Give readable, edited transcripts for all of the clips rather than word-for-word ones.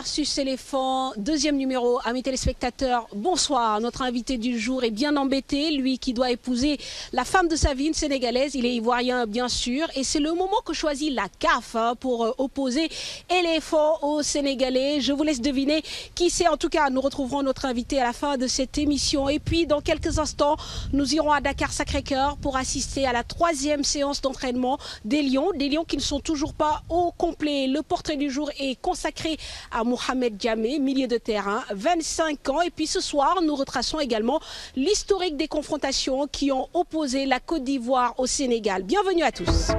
versus éléphant, deuxième numéro. Amis téléspectateurs, bonsoir. Notre invité du jour est bien embêté, lui qui doit épouser la femme de sa vie, une sénégalaise. Il est ivoirien bien sûr et c'est le moment que choisit la CAF pour opposer éléphant aux Sénégalais. Je vous laisse deviner qui c'est. En tout cas, nous retrouverons notre invité à la fin de cette émission. Et puis dans quelques instants, nous irons à Dakar-Sacré-Cœur pour assister à la troisième séance d'entraînement des Lions qui ne sont toujours pas au complet. Le portrait du jour est consacré à Mohamed Djamé, milieu de terrain, 25 ans. Et puis ce soir, nous retraçons également l'historique des confrontations qui ont opposé la Côte d'Ivoire au Sénégal. Bienvenue à tous.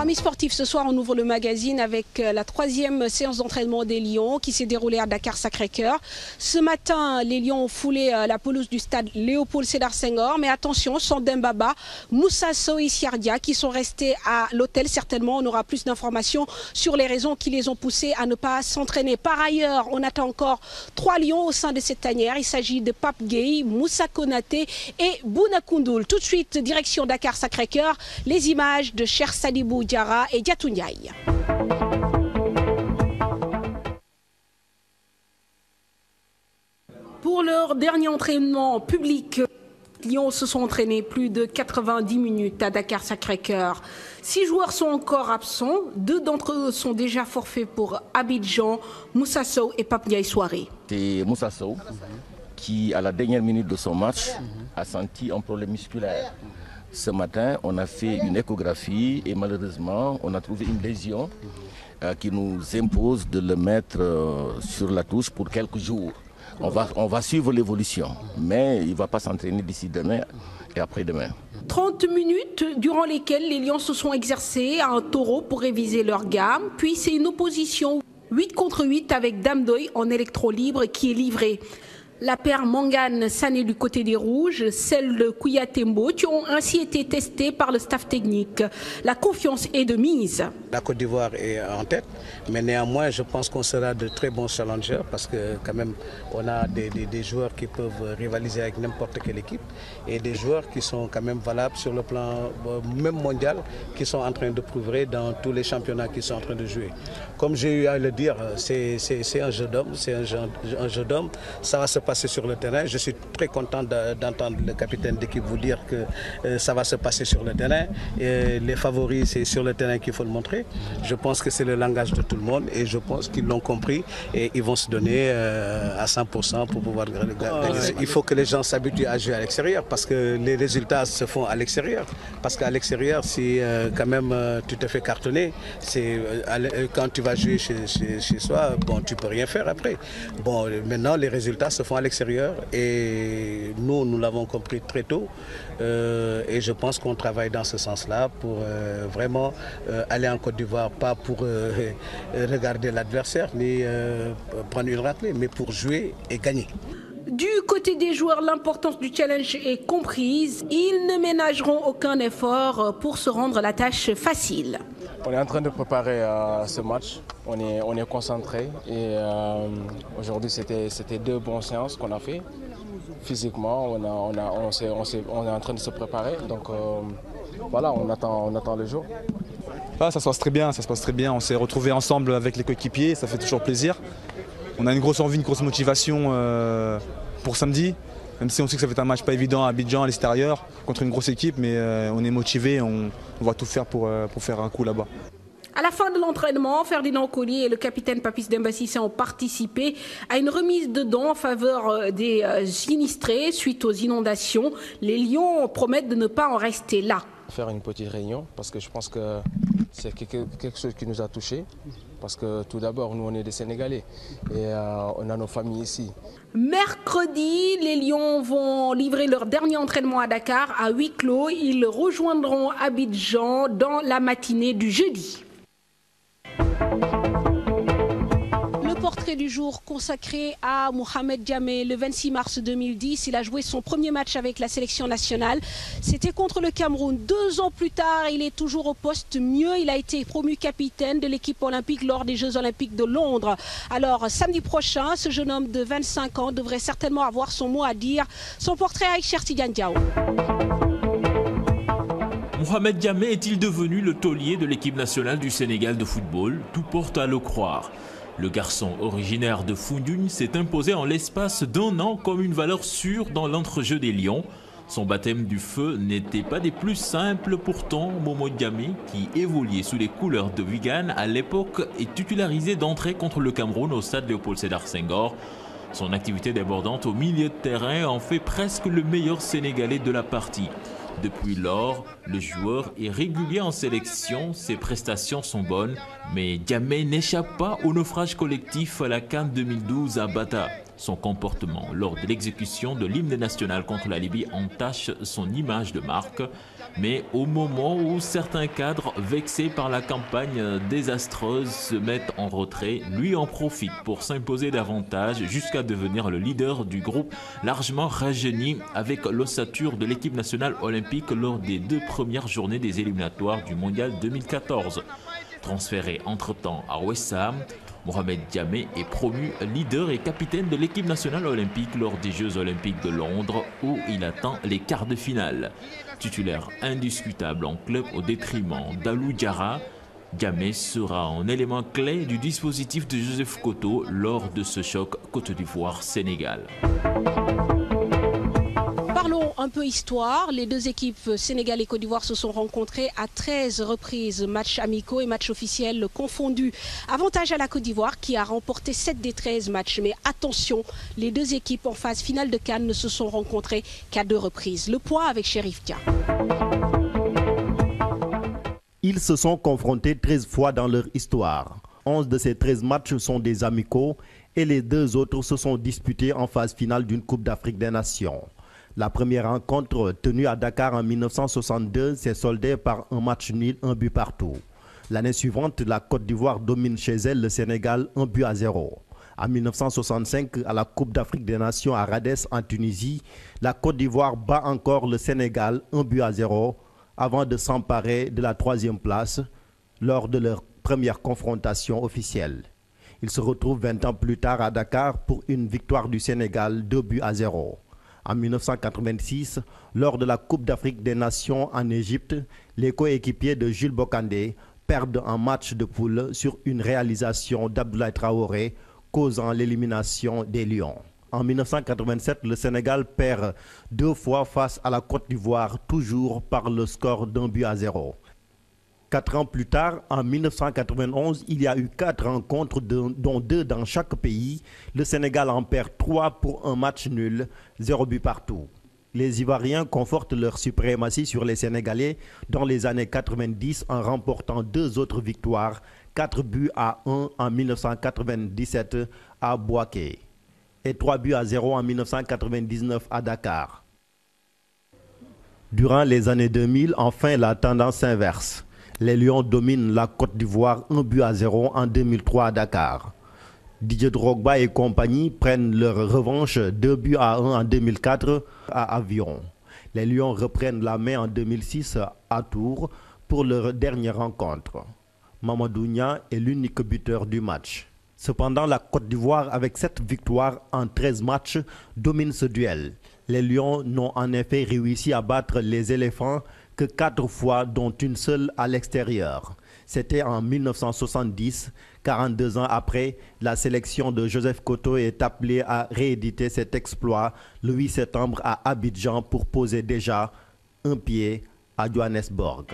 Amis sportifs, ce soir on ouvre le magazine avec la troisième séance d'entraînement des Lions qui s'est déroulée à Dakar-Sacré-Cœur. Ce matin, les Lions ont foulé la pelouse du stade Léopold Sédar Senghor. Mais attention, sans Dembaba, Moussa Sow et Siardia qui sont restés à l'hôtel. Certainement, on aura plus d'informations sur les raisons qui les ont poussés à ne pas s'entraîner. Par ailleurs, on attend encore 3 Lions au sein de cette tanière. Il s'agit de Pape Gueye, Moussa Konaté et Bouna Koundoul. Tout de suite, direction Dakar-Sacré-Cœur, les images de Cheikh Sadibou Diarra et Diatou Ndiaye. Pour leur dernier entraînement public, les Lions se sont entraînés plus de 90 minutes à Dakar-Sacré-Cœur. 6 joueurs sont encore absents. 2 d'entre eux sont déjà forfaits pour Abidjan, Moussa Sow et Pape Ndiaye Souaré. C'est Moussa Sow qui, à la dernière minute de son match, a senti un problème musculaire. Ce matin, on a fait une échographie et malheureusement, on a trouvé une lésion qui nous impose de le mettre sur la touche pour quelques jours. On va suivre l'évolution, mais il ne va pas s'entraîner d'ici demain et après-demain. 30 minutes durant lesquelles les Lions se sont exercés à un taureau pour réviser leur gamme. Puis c'est une opposition 8 contre 8 avec Dame Doy en électro libre qui est livrée. La paire Mangane-Sané du côté des Rouges, celle de Kouyatembo, qui ont ainsi été testées par le staff technique. La confiance est de mise. La Côte d'Ivoire est en tête, mais néanmoins, je pense qu'on sera de très bons challengers parce que quand même, on a des joueurs qui peuvent rivaliser avec n'importe quelle équipe et des joueurs qui sont quand même valables sur le plan même mondial, qui sont en train de prouver dans tous les championnats qu'ils sont en train de jouer. Comme j'ai eu à le dire, c'est un jeu d'homme, jeu d'homme. Ça va se passer sur le terrain. Je suis très content d'entendre le capitaine d'équipe vous dire que ça va se passer sur le terrain. Et les favoris, c'est sur le terrain qu'il faut le montrer. Je pense que c'est le langage de tout le monde et je pense qu'ils l'ont compris et ils vont se donner à 100% pour pouvoir gagner. Il faut que les gens s'habituent à jouer à l'extérieur parce que les résultats se font à l'extérieur. Parce qu'à l'extérieur, si quand même tu te fais cartonner, quand tu vas jouer chez soi, bon, tu peux rien faire après. Bon, maintenant les résultats se font à l'extérieur et nous l'avons compris très tôt et je pense qu'on travaille dans ce sens-là pour vraiment aller en Côte d'Ivoire, pas pour regarder l'adversaire ni prendre une raclée, mais pour jouer et gagner. Du côté des joueurs, l'importance du challenge est comprise. Ils ne ménageront aucun effort pour se rendre la tâche facile. On est en train de préparer ce match, on est concentré et aujourd'hui c'était 2 bonnes séances qu'on a fait. Physiquement, on est en train de se préparer, donc voilà, on attend le jour. Ah, ça se passe très bien, on s'est retrouvés ensemble avec les coéquipiers, ça fait toujours plaisir. On a une grosse envie, une grosse motivation pour samedi, même si on sait que ça va être un match pas évident à Abidjan, à l'extérieur, contre une grosse équipe, mais on est motivé, on va tout faire pour faire un coup là-bas. À la fin de l'entraînement, Ferdinand Coly et le capitaine Papis Demba Cissé ont participé à une remise de dons en faveur des sinistrés suite aux inondations. Les Lions promettent de ne pas en rester là. Faire une petite réunion parce que je pense que c'est quelque chose qui nous a touchés. Parce que tout d'abord, nous on est des Sénégalais et on a nos familles ici. Mercredi, les Lions vont livrer leur dernier entraînement à Dakar à huis clos. Ils rejoindront Abidjan dans la matinée du jeudi. Portrait du jour consacré à Mohamed Djamé. Le 26 mars 2010, il a joué son premier match avec la sélection nationale. C'était contre le Cameroun. 2 ans plus tard, il est toujours au poste mieux. Il a été promu capitaine de l'équipe olympique lors des Jeux olympiques de Londres. Alors, samedi prochain, ce jeune homme de 25 ans devrait certainement avoir son mot à dire. Son portrait avec Cheikh Tidiane Diaw. Mohamed Diamé est-il devenu le taulier de l'équipe nationale du Sénégal de football? Tout porte à le croire. Le garçon originaire de Foundiougne s'est imposé en l'espace d'1 an comme une valeur sûre dans l'entrejeu des Lions. Son baptême du feu n'était pas des plus simples. Pourtant, Momo Diamé, qui évoluait sous les couleurs de Wigan à l'époque, est titularisé d'entrée contre le Cameroun au stade Léopold Sédar Senghor. Son activité débordante au milieu de terrain en fait presque le meilleur Sénégalais de la partie. Depuis lors, le joueur est régulier en sélection, ses prestations sont bonnes, mais Diamé n'échappe pas au naufrage collectif à la CAN 2012 à Bata. Son comportement lors de l'exécution de l'hymne national contre la Libye entache son image de marque. Mais au moment où certains cadres, vexés par la campagne désastreuse, se mettent en retrait, lui en profite pour s'imposer davantage jusqu'à devenir le leader du groupe largement rajeuni avec l'ossature de l'équipe nationale olympique lors des 2 premières journées des éliminatoires du Mondial 2014. Transféré entre-temps à West Ham, Mohamed Diamé est promu leader et capitaine de l'équipe nationale olympique lors des Jeux olympiques de Londres où il atteint les quarts de finale. Titulaire indiscutable en club au détriment d'Alou Diarra, Diamé sera un élément clé du dispositif de Joseph Koto lors de ce choc Côte d'Ivoire-Sénégal. Parlons un peu histoire. Les 2 équipes Sénégal et Côte d'Ivoire se sont rencontrées à 13 reprises, matchs amicaux et matchs officiels confondus. Avantage à la Côte d'Ivoire qui a remporté 7 des 13 matchs. Mais attention, les 2 équipes en phase finale de CAN ne se sont rencontrées qu'à 2 reprises. Le point avec Chérif Dia. Ils se sont confrontés 13 fois dans leur histoire. 11 de ces 13 matchs sont des amicaux et les 2 autres se sont disputés en phase finale d'une Coupe d'Afrique des Nations. La première rencontre tenue à Dakar en 1962 s'est soldée par un match nul, 1 but partout. L'année suivante, la Côte d'Ivoire domine chez elle le Sénégal 1-0. En 1965, à la Coupe d'Afrique des Nations à Radès en Tunisie, la Côte d'Ivoire bat encore le Sénégal 1-0 avant de s'emparer de la 3e place lors de leur première confrontation officielle. Ils se retrouvent 20 ans plus tard à Dakar pour une victoire du Sénégal 2-0. En 1986, lors de la Coupe d'Afrique des Nations en Égypte, les coéquipiers de Jules Bocandé perdent un match de poule sur une réalisation d'Abdoulaye Traoré, causant l'élimination des Lions. En 1987, le Sénégal perd 2 fois face à la Côte d'Ivoire, toujours par le score d'1-0. 4 ans plus tard, en 1991, il y a eu 4 rencontres, dont 2 dans chaque pays. Le Sénégal en perd 3 pour un match nul, 0 but partout. Les Ivoiriens confortent leur suprématie sur les Sénégalais dans les années 90 en remportant 2 autres victoires, 4-1 en 1997 à Bouaké et 3-0 en 1999 à Dakar. Durant les années 2000, enfin, la tendance s'inverse. Les Lions dominent la Côte d'Ivoire 1-0 en 2003 à Dakar. Didier Drogba et compagnie prennent leur revanche 2-1 en 2004 à Avion. Les Lions reprennent la main en 2006 à Tours pour leur dernière rencontre. Mamadou Nia est l'unique buteur du match. Cependant, la Côte d'Ivoire, avec 7 victoires en 13 matchs, domine ce duel. Les Lions n'ont en effet réussi à battre les éléphants que 4 fois, dont une seule à l'extérieur. C'était en 1970, 42 ans après, la sélection de Joseph Koto est appelée à rééditer cet exploit le 8 septembre à Abidjan pour poser déjà un pied à Johannesburg.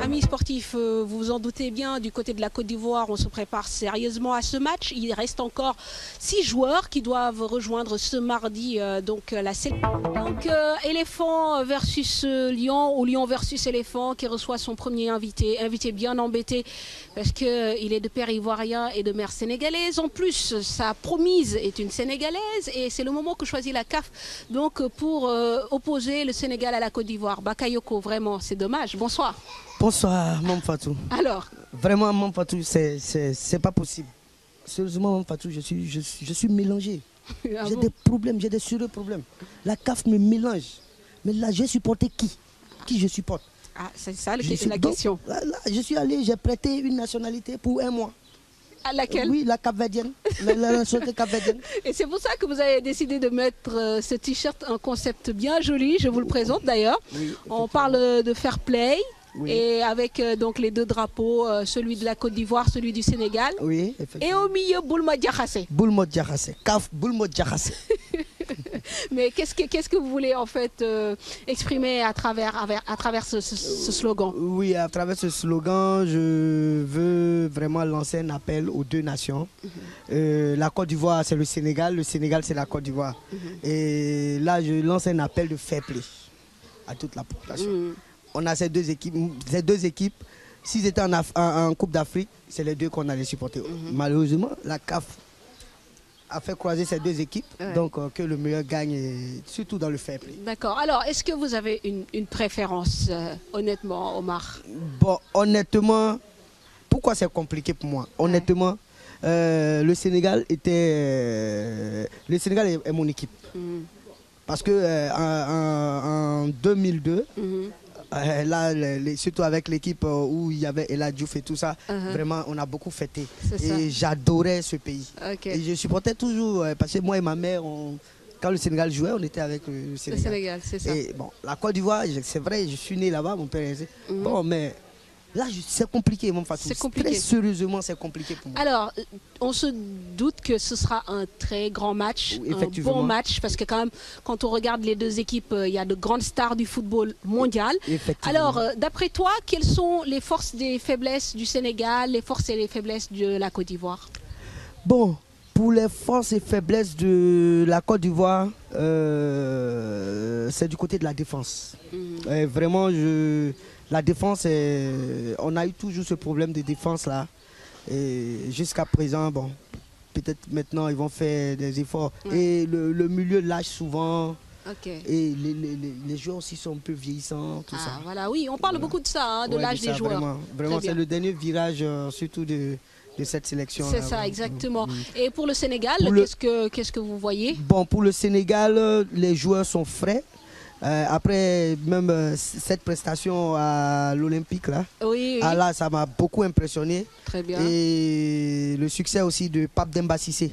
Amis sportifs, vous vous en doutez bien, du côté de la Côte d'Ivoire, on se prépare sérieusement à ce match. Il reste encore 6 joueurs qui doivent rejoindre ce mardi la sélection. Donc éléphant versus lion, ou lion versus éléphant, qui reçoit son premier invité bien embêté parce qu'il est de père ivoirien et de mère sénégalaise. En plus, sa promise est une sénégalaise et c'est le moment que choisit la CAF donc pour opposer le Sénégal à la Côte d'Ivoire. Bakayoko, vraiment, c'est dommage. Bonsoir. Bonsoir, Mme Fatou. Alors? Vraiment, Mme Fatou, c'est pas possible. Sérieusement, Mme Fatou, je suis mélangé. Ah j'ai bon? des problèmes, j'ai des sérieux problèmes. La CAF me mélange. Mais là, j'ai supporté qui? Qui je supporte? Ah, c'est ça la question. Là, je suis allé, j'ai prêté une nationalité pour 1 mois. À laquelle? Oui, la Cap-Verdienne, la nationalité Cap-Verdienne. Et c'est pour ça que vous avez décidé de mettre ce t-shirt, un concept bien joli, je vous le présente d'ailleurs. Oui, on parle de fair play. Oui. Et avec donc les deux drapeaux, celui de la Côte d'Ivoire, celui du Sénégal. Oui, effectivement. Et au milieu, Boulma Diakhassé. Boulma Diakhassé. CAF Boulma Diakhassé. Mais qu'est-ce que vous voulez en fait exprimer à travers ce slogan? Oui, à travers ce slogan, je veux vraiment lancer un appel aux deux nations. La Côte d'Ivoire, c'est le Sénégal c'est la Côte d'Ivoire. Et là, je lance un appel de fair play à toute la population. On a ces deux équipes. S'ils étaient en Coupe d'Afrique, c'est les deux qu'on allait supporter. Malheureusement, la CAF a fait croiser ces deux équipes, donc que le meilleur gagne, surtout dans le fair play. D'accord. Alors, est-ce que vous avez une préférence, honnêtement, Omar? Bon, honnêtement, pourquoi c'est compliqué pour moi? Honnêtement, le Sénégal est mon équipe. Parce que en 2002, là, surtout avec l'équipe où il y avait Ella Diouf et tout ça, vraiment on a beaucoup fêté. Et j'adorais ce pays. Et je supportais toujours, parce que moi et ma mère, quand le Sénégal jouait, on était avec le Sénégal. Le Sénégal, c'est ça. Et bon, la Côte d'Ivoire, c'est vrai, je suis né là-bas, mon père est... Bon, mais là, c'est compliqué, mon Fatou. C'est compliqué. Très sérieusement, c'est compliqué pour moi. Alors, on se doute que ce sera un très grand match, un bon match, parce que quand même, quand on regarde les deux équipes, il y a de grandes stars du football mondial. Alors, d'après toi, quelles sont les forces et les faiblesses du Sénégal, les forces et les faiblesses de la Côte d'Ivoire? Bon, pour les forces et faiblesses de la Côte d'Ivoire, c'est du côté de la défense. Vraiment, la défense, on a eu toujours ce problème de défense là. Et jusqu'à présent, bon, peut-être maintenant ils vont faire des efforts. Et le milieu lâche souvent. Et les joueurs aussi sont un peu vieillissants, tout ça. Voilà, oui, on parle beaucoup de ça, hein, de l'âge des joueurs. Vraiment, c'est le dernier virage, surtout de cette sélection. C'est ça, exactement. Et pour le Sénégal, qu'est-ce que vous voyez? Bon, pour le Sénégal, les joueurs sont frais. Après même cette prestation à l'Olympique là, là ça m'a beaucoup impressionné. Très bien. Et le succès aussi de Pape Demba Cissé.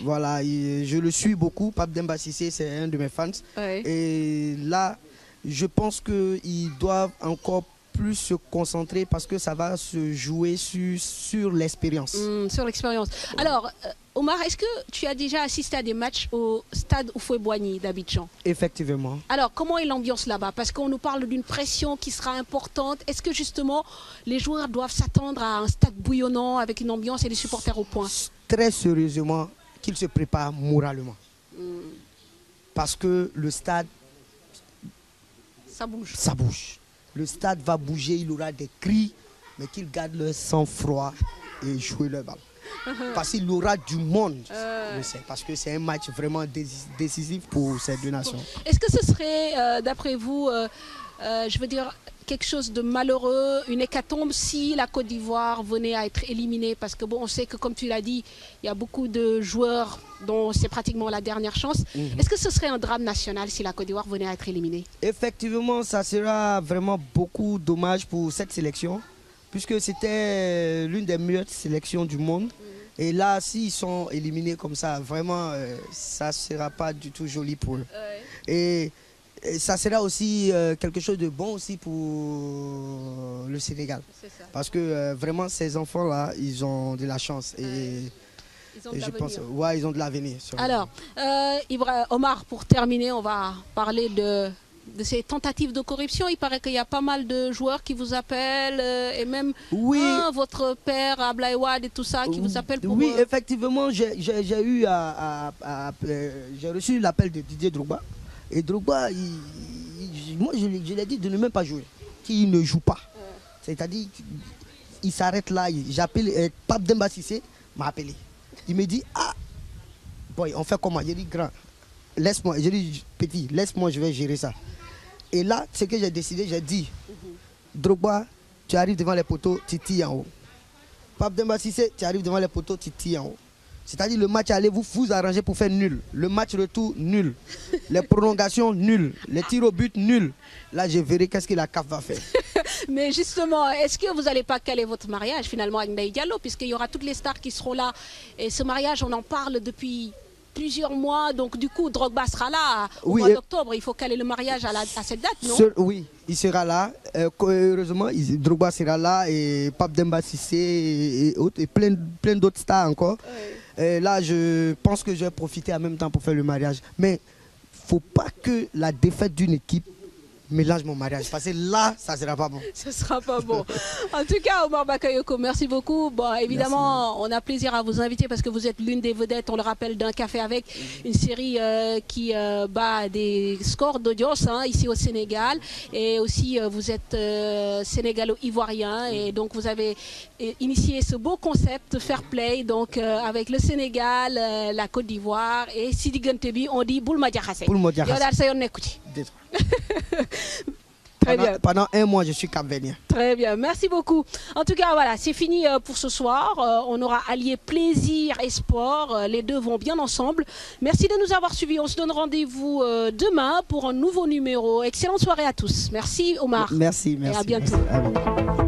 Voilà, je le suis beaucoup. Pape Demba Cissé, c'est un de mes fans. Et là, je pense qu'ils doivent encore plus se concentrer parce que ça va se jouer sur l'expérience. Sur l'expérience. Alors, Omar, est-ce que tu as déjà assisté à des matchs au stade Houphouët-Boigny d'Abidjan? Effectivement. Alors, comment est l'ambiance là-bas? Parce qu'on nous parle d'une pression qui sera importante. Est-ce que justement, les joueurs doivent s'attendre à un stade bouillonnant avec une ambiance et des supporters au point? Très sérieusement, qu'ils se préparent moralement. Parce que le stade, ça bouge. Ça bouge. Le stade va bouger, il aura des cris, mais qu'ils gardent leur sang-froid et jouer leur balle. Parce qu'il y aura du monde, je sais, parce que c'est un match vraiment décisif pour ces deux nations. Est-ce que ce serait, d'après vous, je veux dire, quelque chose de malheureux, une hécatombe si la Côte d'Ivoire venait à être éliminée? Parce que bon, on sait que comme tu l'as dit, il y a beaucoup de joueurs dont c'est pratiquement la dernière chance. Est-ce que ce serait un drame national si la Côte d'Ivoire venait à être éliminée? Effectivement, ça sera vraiment beaucoup dommage pour cette sélection, puisque c'était l'une des meilleures sélections du monde. Et là, s'ils sont éliminés comme ça, vraiment, ça ne sera pas du tout joli pour eux. Et ça sera aussi quelque chose de bon aussi pour le Sénégal. Parce que vraiment, ces enfants-là, ils ont de la chance. Et je pense, ils ont de l'avenir. Alors, Omar, pour terminer, on va parler de ces tentatives de corruption. Il paraît qu'il y a pas mal de joueurs qui vous appellent et même votre père Ablaye Wade et tout ça qui vous appellent pour... Oui, effectivement, j'ai reçu l'appel de Didier Drogba. Et Drogba, moi je lui ai dit de ne même pas jouer, qu'il ne joue pas. C'est-à-dire qu'il s'arrête là. J'appelle Pape Demba Cissé, m'a appelé. Il me dit, boy, on fait comment? J'ai dit, grand, laisse-moi. J'ai dit, petit, laisse-moi, je vais gérer ça. Et là, ce que j'ai décidé, j'ai dit, Drogba, tu arrives devant les poteaux, tu tires en haut. Pape Demba Cissé, tu arrives devant les poteaux, tu tires en haut. C'est-à-dire le match aller, vous arrangez pour faire nul. Le match retour, nul. Les prolongations, nul. Les tirs au but, nul. Là, je verrai qu'est-ce que la CAF va faire. Mais justement, est-ce que vous n'allez pas caler votre mariage finalement avec Ndeye Diallo, puisqu'il y aura toutes les stars qui seront là. Et ce mariage, on en parle depuis plusieurs mois, donc du coup Drogba sera là au mois d'octobre. Il faut caler le mariage à cette date, non? Oui, il sera là. Heureusement, Drogba sera là et Pape Demba Cissé et plein d'autres stars encore. Là, je pense que je vais profiter en même temps pour faire le mariage. Mais il ne faut pas que la défaite d'une équipe mélange mon mariage, parce que là, ça ne sera pas bon. Ce ne sera pas bon. En tout cas, Omar Bakayoko, merci beaucoup. Bon, évidemment, on a plaisir à vous inviter parce que vous êtes l'une des vedettes, on le rappelle, d'un café avec, une série qui bat des scores d'audience ici au Sénégal. Et aussi, vous êtes sénégalo-ivoirien et donc vous avez initié ce beau concept Fair Play, donc avec le Sénégal, la Côte d'Ivoire et Sidi Gentebi, on dit Boulma Diakhaté. Très bien. Pendant un mois, je suis cap-verdien. Très bien, merci beaucoup. En tout cas, voilà, c'est fini pour ce soir. On aura allié plaisir et sport. Les deux vont bien ensemble. Merci de nous avoir suivis. On se donne rendez-vous demain pour un nouveau numéro. Excellente soirée à tous. Merci Omar. Merci. Et à bientôt. Merci.